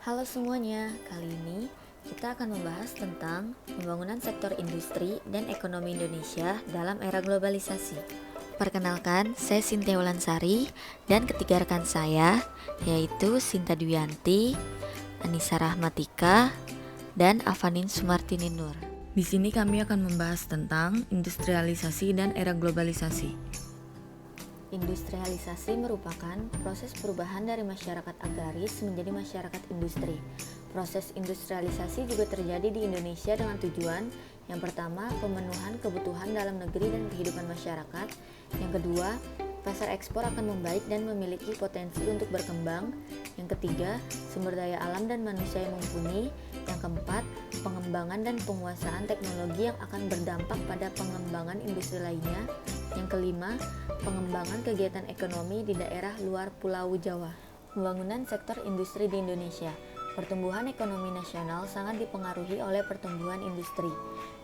Halo semuanya, kali ini kita akan membahas tentang pembangunan sektor industri dan ekonomi Indonesia dalam era globalisasi. Perkenalkan, saya Sintia Wulansari dan ketiga rekan saya yaitu Sinta Dwianti, Anissa Rahmatika, dan Avanin Sumartini Nur. Di sini kami akan membahas tentang industrialisasi dan era globalisasi. Industrialisasi merupakan proses perubahan dari masyarakat agraris menjadi masyarakat industri. Proses industrialisasi juga terjadi di Indonesia dengan tujuan yang pertama, pemenuhan kebutuhan dalam negeri dan kehidupan masyarakat. Yang kedua, pasar ekspor akan membaik dan memiliki potensi untuk berkembang. Yang ketiga, sumber daya alam dan manusia yang mumpuni. Yang keempat, pengembangan dan penguasaan teknologi yang akan berdampak pada pengembangan industri lainnya. Yang kelima, pengembangan kegiatan ekonomi di daerah luar Pulau Jawa. Pembangunan sektor industri di Indonesia. Pertumbuhan ekonomi nasional sangat dipengaruhi oleh pertumbuhan industri.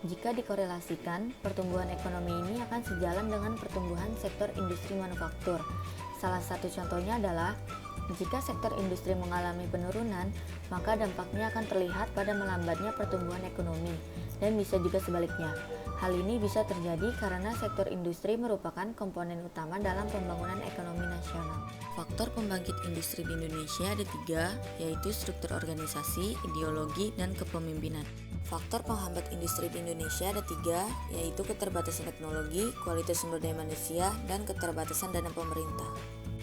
Jika dikorelasikan, pertumbuhan ekonomi ini akan sejalan dengan pertumbuhan sektor industri manufaktur. Salah satu contohnya adalah, jika sektor industri mengalami penurunan, maka dampaknya akan terlihat pada melambatnya pertumbuhan ekonomi, dan bisa juga sebaliknya. Hal ini bisa terjadi karena sektor industri merupakan komponen utama dalam pembangunan ekonomi nasional. Faktor pembangkit industri di Indonesia ada 3, yaitu struktur organisasi, ideologi, dan kepemimpinan. Faktor penghambat industri di Indonesia ada 3, yaitu keterbatasan teknologi, kualitas sumber daya manusia, dan keterbatasan dana pemerintah.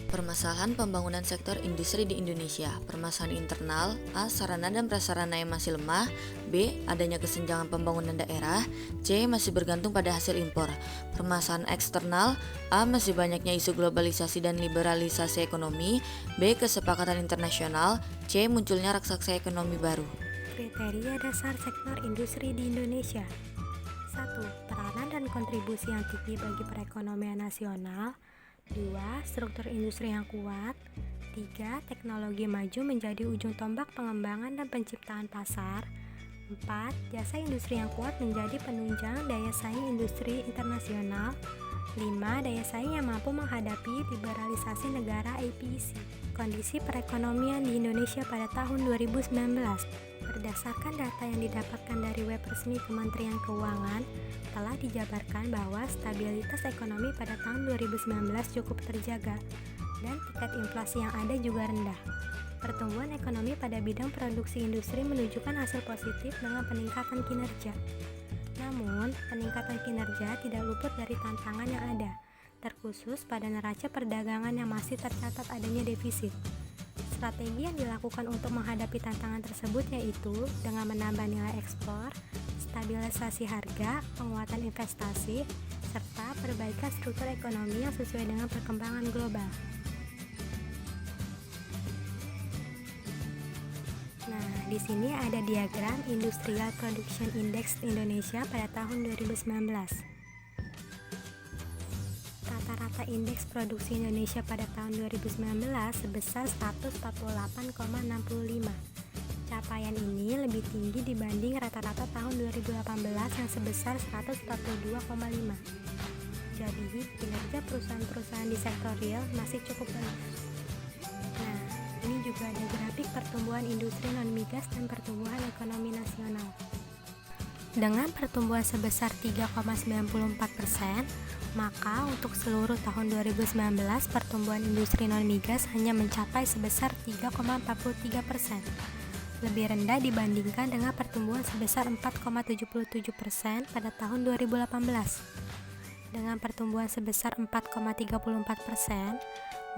Permasalahan pembangunan sektor industri di Indonesia. Permasalahan internal: A. Sarana dan prasarana yang masih lemah. B. Adanya kesenjangan pembangunan daerah. C. Masih bergantung pada hasil impor. Permasalahan eksternal: A. Masih banyaknya isu globalisasi dan liberalisasi ekonomi. B. Kesepakatan internasional. C. Munculnya raksasa ekonomi baru. Kriteria dasar sektor industri di Indonesia. 1. Peranan dan kontribusi yang tinggi bagi perekonomian nasional. 2. Struktur industri yang kuat. 3. Teknologi maju menjadi ujung tombak pengembangan dan penciptaan pasar. 4. Jasa industri yang kuat menjadi penunjang daya saing industri internasional. 5. Daya saing yang mampu menghadapi liberalisasi negara APEC. Kondisi perekonomian di Indonesia pada tahun 2019. Berdasarkan data yang didapatkan dari web resmi Kementerian Keuangan, telah dijabarkan bahwa stabilitas ekonomi pada tahun 2019 cukup terjaga dan tingkat inflasi yang ada juga rendah. Pertumbuhan ekonomi pada bidang produksi industri menunjukkan hasil positif dengan peningkatan kinerja. Namun, peningkatan kinerja tidak luput dari tantangan yang ada, terkhusus pada neraca perdagangan yang masih tercatat adanya defisit. Strategi yang dilakukan untuk menghadapi tantangan tersebut yaitu dengan menambah nilai ekspor, stabilisasi harga, penguatan investasi, serta perbaikan struktur ekonomi yang sesuai dengan perkembangan global. Nah, di sini ada diagram Industrial Production Index Indonesia pada tahun 2019. Rata-rata indeks produksi Indonesia pada tahun 2019 sebesar 148,65. Capaian ini lebih tinggi dibanding rata-rata tahun 2018 yang sebesar 142,5. Jadi, kinerja perusahaan-perusahaan di sektor real masih cukup bagus. Nah, ini juga ada grafik pertumbuhan industri non-migas dan pertumbuhan ekonomi nasional. Dengan pertumbuhan sebesar 3,94%, maka untuk seluruh tahun 2019 pertumbuhan industri non-migas hanya mencapai sebesar 3,43%, lebih rendah dibandingkan dengan pertumbuhan sebesar 4,77% pada tahun 2018. Dengan pertumbuhan sebesar 4,34%,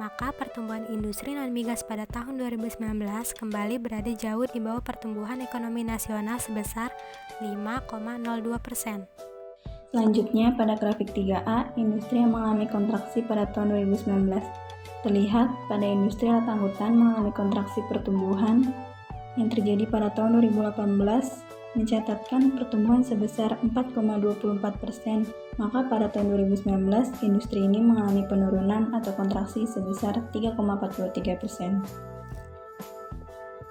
maka pertumbuhan industri non-migas pada tahun 2019 kembali berada jauh di bawah pertumbuhan ekonomi nasional sebesar 5,02%. Selanjutnya, pada grafik 3A, industri yang mengalami kontraksi pada tahun 2019. Terlihat pada industri alat angkutan mengalami kontraksi pertumbuhan yang terjadi pada tahun 2018 mencatatkan pertumbuhan sebesar 4,24%, maka pada tahun 2019 industri ini mengalami penurunan atau kontraksi sebesar 3,43%.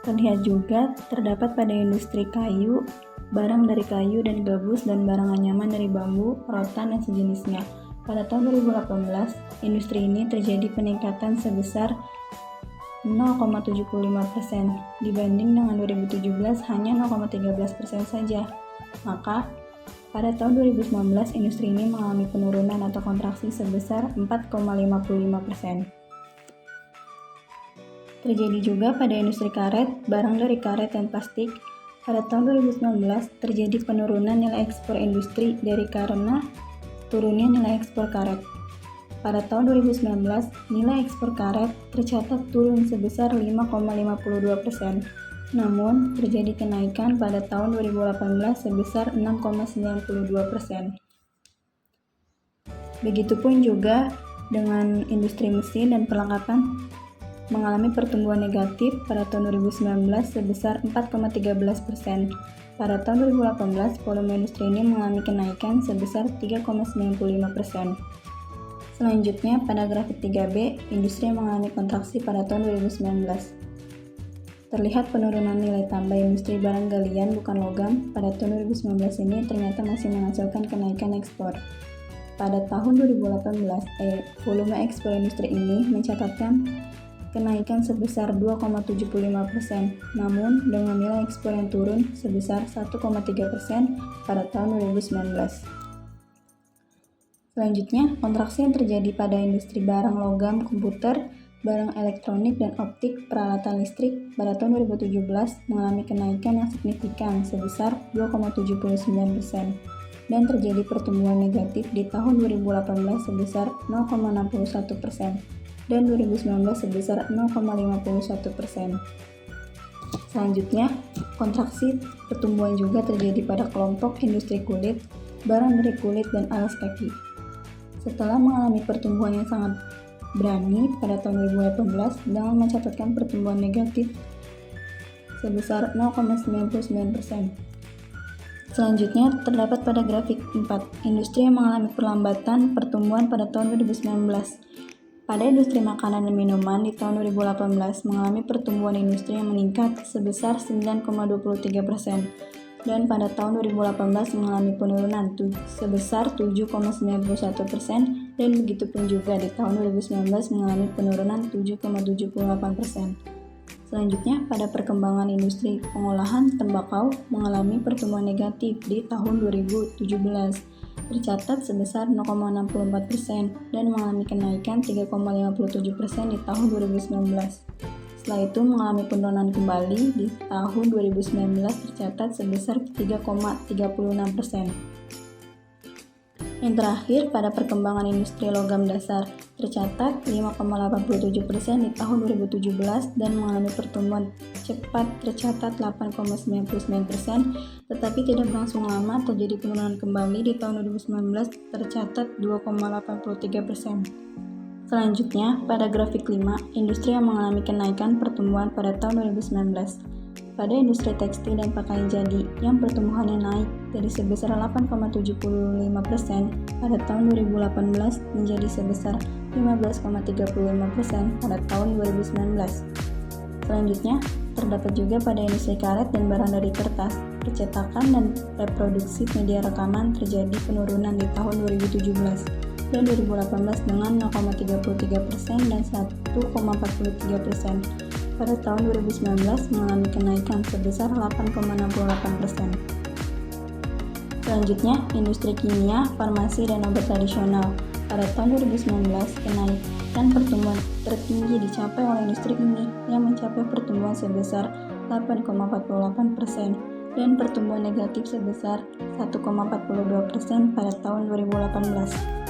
Terlihat juga terdapat pada industri kayu, barang dari kayu dan gabus, dan barang anyaman dari bambu, rotan, dan sejenisnya. Pada tahun 2018, industri ini terjadi peningkatan sebesar 0,75% dibanding dengan 2017 hanya 0,13% saja. Maka, pada tahun 2019 industri ini mengalami penurunan atau kontraksi sebesar 4,55%. Terjadi juga pada industri karet, barang dari karet dan plastik. Pada tahun 2019 terjadi penurunan nilai ekspor industri dari karena turunnya nilai ekspor karet. Pada tahun 2019, nilai ekspor karet tercatat turun sebesar 5,52%. Namun, terjadi kenaikan pada tahun 2018 sebesar 6,92%. Begitupun juga dengan industri mesin dan perlengkapan mengalami pertumbuhan negatif pada tahun 2019 sebesar 4,13%. Pada tahun 2018, volume industri ini mengalami kenaikan sebesar 3,95%. Selanjutnya, pada grafik 3B, industri yang mengalami kontraksi pada tahun 2019. Terlihat penurunan nilai tambah industri barang galian bukan logam pada tahun 2019 ini ternyata masih menghasilkan kenaikan ekspor. Pada tahun 2018, volume ekspor industri ini mencatatkan kenaikan sebesar 2,75%, namun dengan nilai ekspor yang turun sebesar 1,3% pada tahun 2019. Selanjutnya, kontraksi yang terjadi pada industri barang logam komputer, barang elektronik dan optik, peralatan listrik pada tahun 2017 mengalami kenaikan yang signifikan sebesar 2,79% dan terjadi pertumbuhan negatif di tahun 2018 sebesar 0,61% dan 2019 sebesar 0,51%. Selanjutnya, kontraksi pertumbuhan juga terjadi pada kelompok industri kulit, barang dari kulit dan alas kaki. Setelah mengalami pertumbuhan yang sangat berani pada tahun 2018 dengan mencatatkan pertumbuhan negatif sebesar 0,99%. Selanjutnya terdapat pada grafik 4, industri yang mengalami perlambatan pertumbuhan pada tahun 2019. Pada industri makanan dan minuman di tahun 2018 mengalami pertumbuhan industri yang meningkat sebesar 9,23%. Dan pada tahun 2018 mengalami penurunan sebesar 7,91% dan begitupun juga di tahun 2019 mengalami penurunan 7,78%. Selanjutnya, pada perkembangan industri pengolahan tembakau mengalami pertumbuhan negatif di tahun 2017, tercatat sebesar 0,64% dan mengalami kenaikan 3,57% di tahun 2019. Setelah itu mengalami penurunan kembali di tahun 2019 tercatat sebesar 3,36%. Yang terakhir, pada perkembangan industri logam dasar tercatat 5,87% di tahun 2017 dan mengalami pertumbuhan cepat tercatat 8,99%, tetapi tidak berlangsung lama terjadi penurunan kembali di tahun 2019 tercatat 2,83%. Selanjutnya, pada grafik 5, industri yang mengalami kenaikan pertumbuhan pada tahun 2019. Pada industri tekstil dan pakaian jadi, yang pertumbuhannya naik dari sebesar 8,75% pada tahun 2018 menjadi sebesar 15,35% pada tahun 2019. Selanjutnya, terdapat juga pada industri karet dan barang dari kertas, percetakan dan reproduksi media rekaman terjadi penurunan di tahun 2017. Dan 2018 dengan 0,33% dan 1,43%. Pada tahun 2019 mengalami kenaikan sebesar 8,68%. Selanjutnya, industri kimia, farmasi, dan obat tradisional. Pada tahun 2019, kenaikan pertumbuhan tertinggi dicapai oleh industri ini yang mencapai pertumbuhan sebesar 8,48% dan pertumbuhan negatif sebesar 1,42% pada tahun 2018.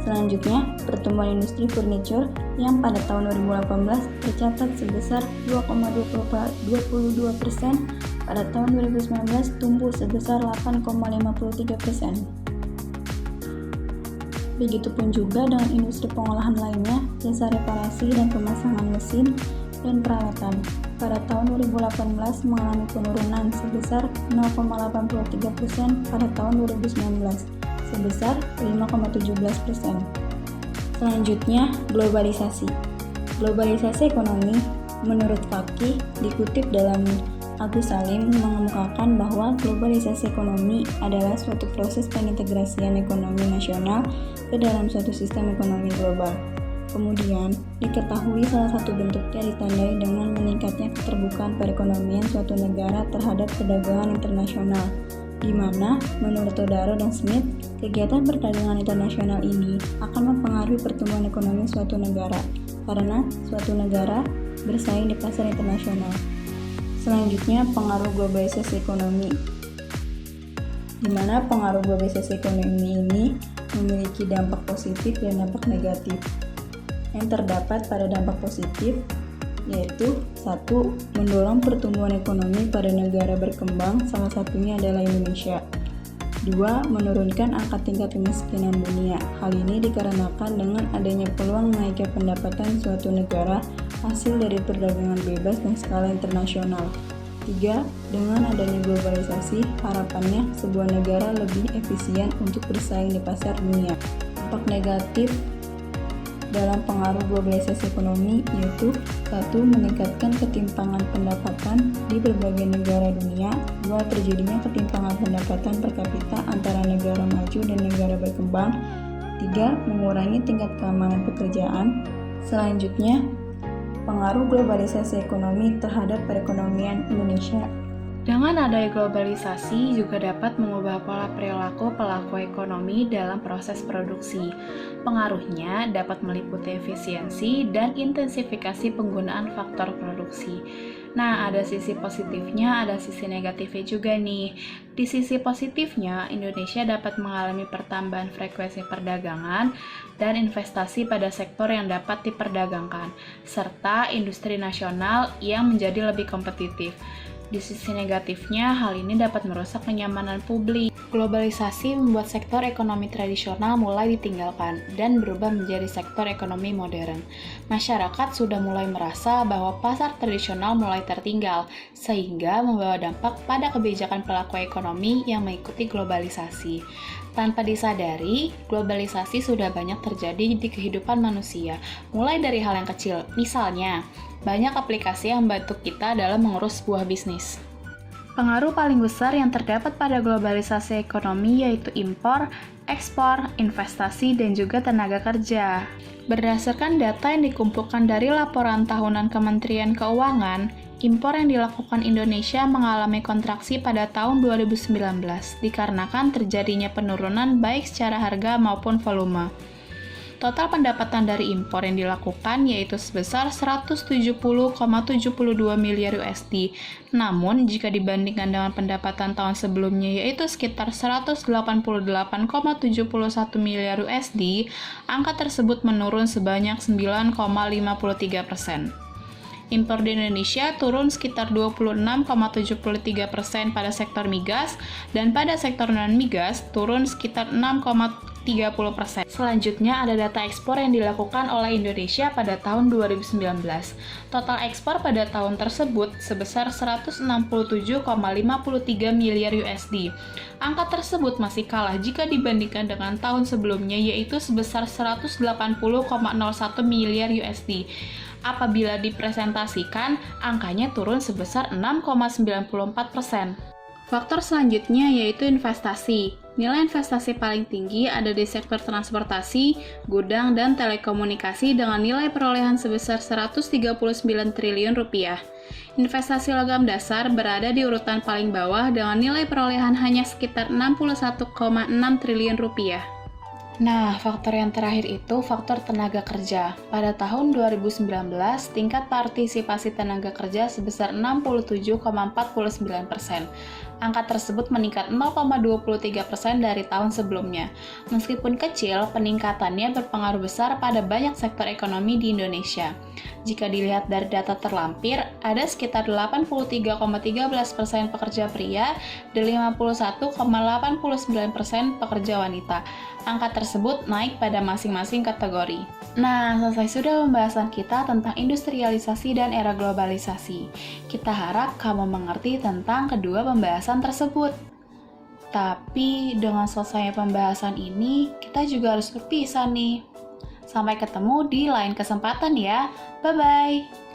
Selanjutnya, pertumbuhan industri furniture yang pada tahun 2018 tercatat sebesar 2,22%, pada tahun 2019 tumbuh sebesar 8,53%. Begitupun juga dengan industri pengolahan lainnya, jasa reparasi dan pemasangan mesin dan peralatan. Pada tahun 2018 mengalami penurunan sebesar 0,83% pada tahun 2019. Sebesar 5,17%. Selanjutnya, globalisasi. Globalisasi ekonomi, menurut Fakih, dikutip dalam Agus Salim mengemukakan bahwa globalisasi ekonomi adalah suatu proses pengintegrasian ekonomi nasional ke dalam suatu sistem ekonomi global. Kemudian, diketahui salah satu bentuknya ditandai dengan meningkatnya keterbukaan perekonomian suatu negara terhadap perdagangan internasional, di mana, menurut Todaro dan Smith, kegiatan perdagangan internasional ini akan mempengaruhi pertumbuhan ekonomi suatu negara, karena suatu negara bersaing di pasar internasional. Selanjutnya, pengaruh globalisasi ekonomi, di mana pengaruh globalisasi ekonomi ini memiliki dampak positif dan dampak negatif. Yang terdapat pada dampak positif yaitu 1. Mendorong pertumbuhan ekonomi pada negara berkembang, salah satunya adalah Indonesia. 2. Menurunkan angka tingkat kemiskinan dunia. Hal ini dikarenakan dengan adanya peluang naiknya pendapatan suatu negara hasil dari perdagangan bebas dan skala internasional. 3. Dengan adanya globalisasi, harapannya sebuah negara lebih efisien untuk bersaing di pasar dunia. Dampak negatif dalam pengaruh globalisasi ekonomi yaitu 1. Meningkatkan ketimpangan pendapatan di berbagai negara dunia. 2. Terjadinya ketimpangan pendapatan per kapita antara negara maju dan negara berkembang. 3. Mengurangi tingkat keamanan pekerjaan. Selanjutnya, pengaruh globalisasi ekonomi terhadap perekonomian Indonesia. Dengan adanya globalisasi juga dapat mengubah pola perilaku pelaku ekonomi dalam proses produksi. Pengaruhnya dapat meliputi efisiensi dan intensifikasi penggunaan faktor produksi. Nah, ada sisi positifnya, ada sisi negatifnya juga nih. Di sisi positifnya, Indonesia dapat mengalami pertambahan frekuensi perdagangan dan investasi pada sektor yang dapat diperdagangkan, serta industri nasional yang menjadi lebih kompetitif. Di sisi negatifnya, hal ini dapat merusak kenyamanan publik. Globalisasi membuat sektor ekonomi tradisional mulai ditinggalkan dan berubah menjadi sektor ekonomi modern. Masyarakat sudah mulai merasa bahwa pasar tradisional mulai tertinggal, sehingga membawa dampak pada kebijakan pelaku ekonomi yang mengikuti globalisasi. Tanpa disadari, globalisasi sudah banyak terjadi di kehidupan manusia, mulai dari hal yang kecil. Misalnya, banyak aplikasi yang membantu kita dalam mengurus sebuah bisnis. Pengaruh paling besar yang terdapat pada globalisasi ekonomi yaitu impor, ekspor, investasi, dan juga tenaga kerja. Berdasarkan data yang dikumpulkan dari laporan tahunan Kementerian Keuangan, impor yang dilakukan Indonesia mengalami kontraksi pada tahun 2019 dikarenakan terjadinya penurunan baik secara harga maupun volume. Total pendapatan dari impor yang dilakukan yaitu sebesar 170,72 miliar USD. Namun, jika dibandingkan dengan pendapatan tahun sebelumnya yaitu sekitar 188,71 miliar USD, angka tersebut menurun sebanyak 9,53%. Impor di Indonesia turun sekitar 26,73% pada sektor migas, dan pada sektor non-migas turun sekitar 6,30%. Selanjutnya ada data ekspor yang dilakukan oleh Indonesia pada tahun 2019. Total ekspor pada tahun tersebut sebesar 167,53 miliar USD. Angka tersebut masih kalah jika dibandingkan dengan tahun sebelumnya yaitu sebesar 180,01 miliar USD. Apabila dipresentasikan, angkanya turun sebesar 6,94%. Faktor selanjutnya yaitu investasi. Nilai investasi paling tinggi ada di sektor transportasi, gudang, dan telekomunikasi dengan nilai perolehan sebesar 139 triliun rupiah. Investasi logam dasar berada di urutan paling bawah dengan nilai perolehan hanya sekitar 61,6 triliun rupiah. Nah, faktor yang terakhir itu faktor tenaga kerja. Pada tahun 2019, tingkat partisipasi tenaga kerja sebesar 67,49%. Angka tersebut meningkat 0,23% dari tahun sebelumnya. Meskipun kecil, peningkatannya berpengaruh besar pada banyak sektor ekonomi di Indonesia. Jika dilihat dari data terlampir, ada sekitar 83,13% pekerja pria dan 51,89% pekerja wanita. Angka tersebut naik pada masing-masing kategori. Nah, selesai sudah pembahasan kita tentang industrialisasi dan era globalisasi. Kita harap kamu mengerti tentang kedua pembahasan tersebut. Tapi dengan selesainya pembahasan ini, kita juga harus berpisah nih. Sampai ketemu di lain kesempatan ya. Bye-bye.